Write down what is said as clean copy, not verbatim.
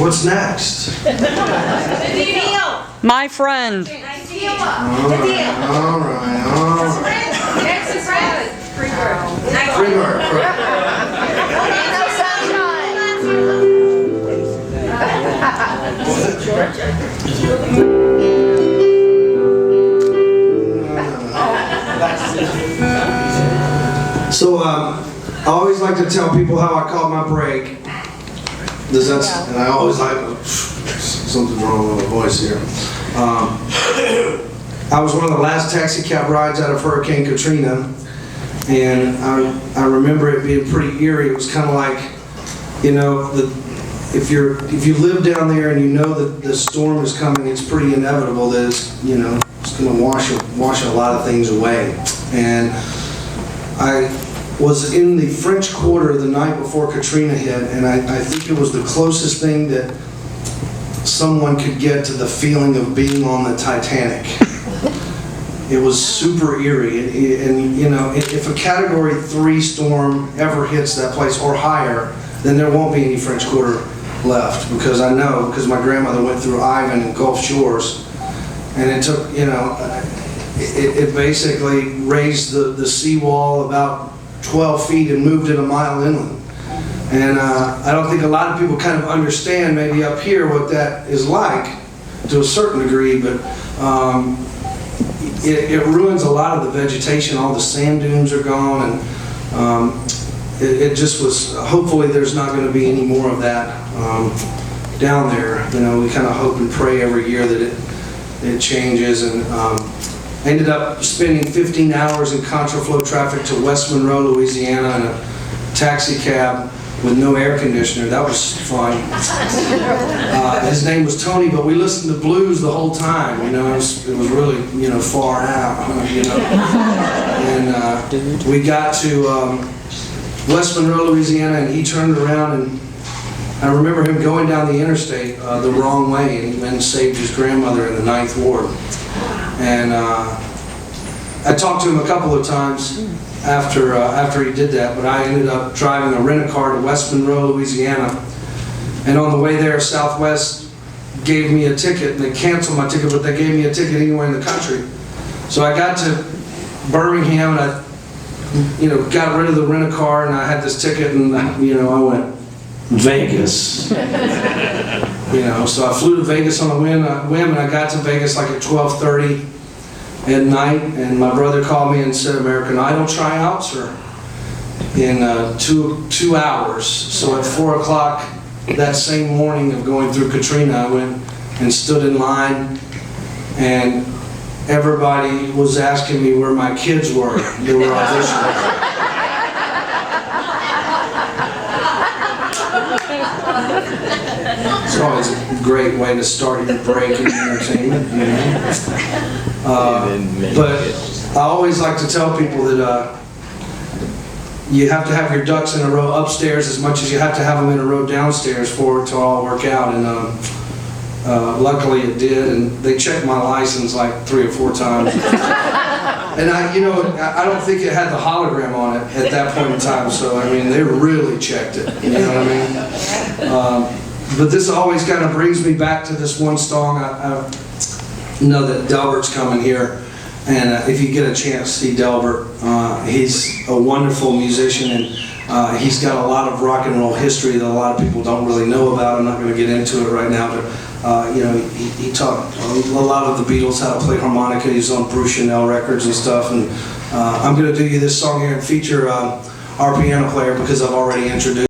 What's next? My friend. All right. Next is red. Free word. So I always like to tell people how I caught my break. And I always like, something's wrong with my voice here. I was one of the last taxi cab rides out of Hurricane Katrina, and I remember it being pretty eerie. It was kind of like, you know, if you live down there and you know that the storm is coming, it's pretty inevitable that it's going to wash a lot of things away. And I was in the French Quarter the night before Katrina hit, and I think it was the closest thing that someone could get to the feeling of being on the Titanic. It was super eerie, and you know, if a Category 3 storm ever hits that place or higher, then there won't be any French Quarter left, because I know, because my grandmother went through Ivan and Gulf Shores, and it took, you know, it basically raised the seawall about 12 feet and moved it a mile inland. And I don't think a lot of people kind of understand maybe up here what that is like to a certain degree, but it ruins a lot of the vegetation. All the sand dunes are gone, and it just was, hopefully there's not going to be any more of that down there. You know, we kind of hope and pray every year that it changes. And I ended up spending 15 hours in contraflow traffic to West Monroe, Louisiana in a taxi cab with no air conditioner. That was fun. His name was Tony, but we listened to blues the whole time. You know, it was really, you know, far out. You know, and we got to West Monroe, Louisiana, and he turned around, and I remember him going down the interstate the wrong way, and he went and saved his grandmother in the 9th Ward. And I talked to him a couple of times after he did that, but I ended up driving a rent-a-car to West Monroe, Louisiana, and on the way there, Southwest gave me a ticket, and they canceled my ticket, but they gave me a ticket anywhere in the country. So I got to Birmingham, and I, you know, got rid of the rent-a-car, and I had this ticket, and you know, I went, Vegas. You know, so I flew to Vegas on a whim, and I got to Vegas like at 12:30 at night, and my brother called me and said American Idol tryouts are in 2 hours. So at 4 o'clock that same morning of going through Katrina, I went and stood in line, and everybody was asking me where my kids were. They were auditioning. It's always a great way to start your break in entertainment, you know? But I always like to tell people that you have to have your ducks in a row upstairs as much as you have to have them in a row downstairs for it to all work out. And luckily it did, and they checked my license like 3 or 4 times. And I don't think it had the hologram on it at that point in time, so I mean, they really checked it, you know what I mean? But this always kind of brings me back to this one song. I know that Delbert's coming here, and if you get a chance to see Delbert, he's a wonderful musician, and he's got a lot of rock and roll history that a lot of people don't really know about. I'm not going to get into it right now, but you know, he taught a lot of the Beatles how to play harmonica. He's on Bruce Chanel records and stuff, and I'm going to do you this song here and feature our piano player because I've already introduced